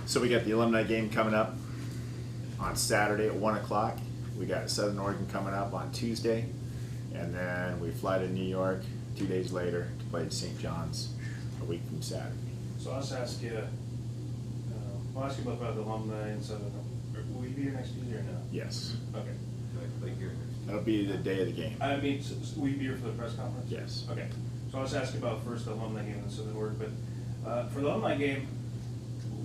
So we got the alumni game coming up on Saturday at 1 o'clock. We got Southern Oregon coming up on Tuesday. And then we fly to New York 2 days later to play at St. John's a week from Saturday. So I'll just ask you, I'll ask you both about the alumni and Southern. Will you be here next Tuesday or no? Yes. Okay. That'll be the day of the game. I mean, will you be here for the press conference? Yes. Okay. So I'll just ask you about first the alumni game and Southern Oregon. But for the alumni game,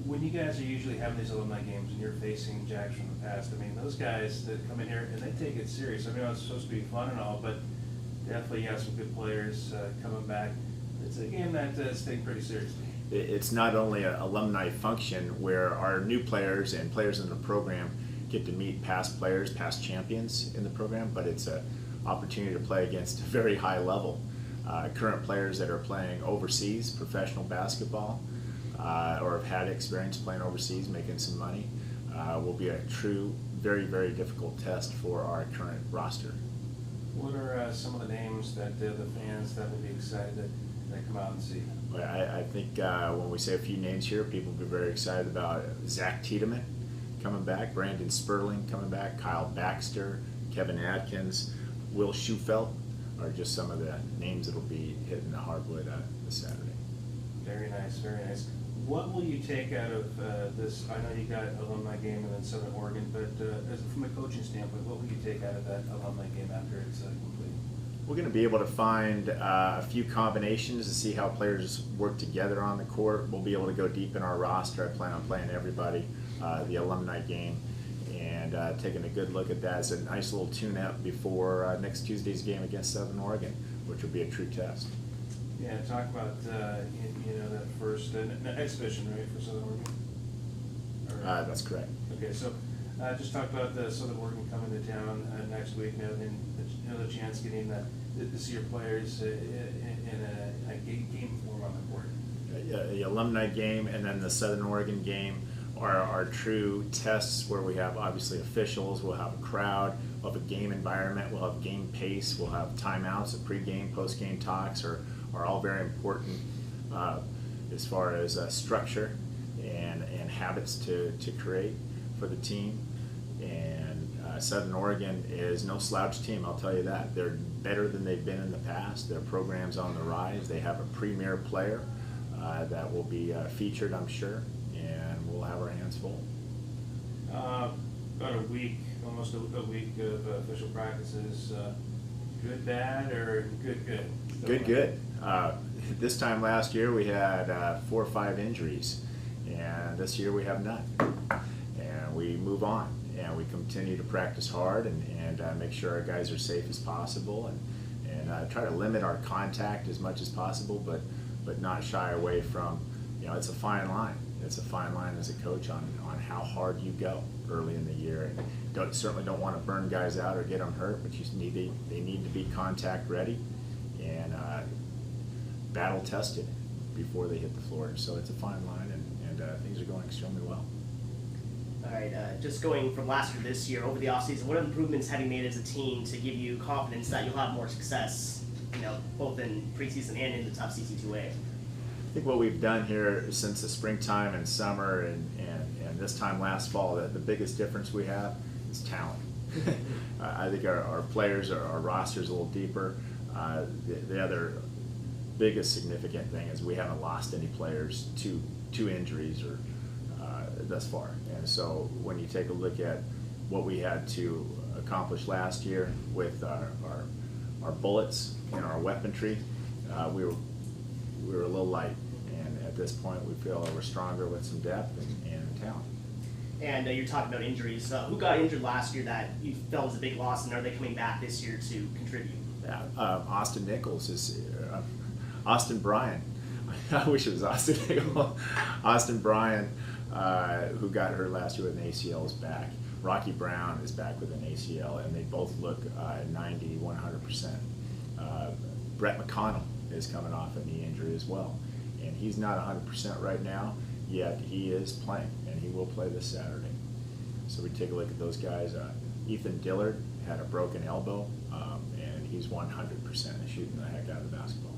when you guys are usually having these alumni games and you're facing Jacks from the past, I mean, those guys that come in here and they take it serious. I mean, it's supposed to be fun and all, but definitely you have some good players coming back. It's a game that's taken pretty seriously. It's not only an alumni function where our new players and players in the program get to meet past players, past champions in the program, but it's an opportunity to play against a very high level. Current players that are playing overseas, professional basketball, or have had experience playing overseas, making some money, will be a true, very, very difficult test for our current roster. What are some of the names that the fans that would be excited that come out and see? I think when we say a few names here, people will be very excited about Zach Tiedemann coming back, Brandon Sperling coming back, Kyle Baxter, Kevin Atkins, Will Schufelt are just some of the names that will be hitting the hardwood this Saturday. Very nice, very nice. What will you take out of this? I know you got alumni game and then Southern Oregon, but from a coaching standpoint, what will you take out of that alumni game after it's complete? We're going to be able to find a few combinations to see how players work together on the court. We'll be able to go deep in our roster. I plan on playing everybody the alumni game and taking a good look at that as a nice little tune-up before next Tuesday's game against Southern Oregon, which will be a true test. Yeah, talk about that first exhibition, right, for Southern Oregon? That's correct. Okay, so just talk about the Southern Oregon coming to town next week, and another chance getting to see your players in a game form on the court. The alumni game and then the Southern Oregon game are our true tests where we have obviously officials, we'll have a crowd, we'll have a game environment, we'll have game pace, we'll have timeouts, and pre-game, post-game talks are all very important as far as structure and habits to create for the team. And Southern Oregon is no slouch team, I'll tell you that. They're better than they've been in the past. Their program's on the rise. They have a premier player that will be featured, I'm sure, and we'll have our hands full. About a week, almost a week of official practices. Good, bad, or good? Good. This time last year we had 4 or 5 injuries, and this year we have none. And we move on, and we continue to practice hard and make sure our guys are safe as possible, and try to limit our contact as much as possible, but not shy away from, it's a fine line. It's a fine line as a coach on how hard you go early in the year. And certainly don't want to burn guys out or get them hurt, but they need to be contact ready and battle tested before they hit the floor. So it's a fine line, and things are going extremely well. All right, just going from last year to this year, over the offseason, what improvements have you made as a team to give you confidence that you'll have more success, both in preseason and in the top CC2A? I think what we've done here since the springtime and summer and this time last fall, the biggest difference we have is talent. I think our players, our roster is a little deeper. The other biggest significant thing is we haven't lost any players to injuries or thus far. And so when you take a look at what we had to accomplish last year with our bullets and our weaponry, we were a little light. And at this point, we feel that we're stronger with some depth and talent. And you're talking about injuries. Who got injured last year that you felt was a big loss, and are they coming back this year to contribute? Yeah, Austin Nichols is Austin Bryan. I wish it was Austin Nichols. Austin Bryan, who got hurt last year with an ACL, is back. Rocky Brown is back with an ACL, and they both look 90, 100%. Brett McConnell is coming off a knee injury as well, and he's not 100% right now, yet he is playing, and he will play this Saturday. So we take a look at those guys. Ethan Dillard had a broken elbow, and he's 100% shooting the heck out of the basketball.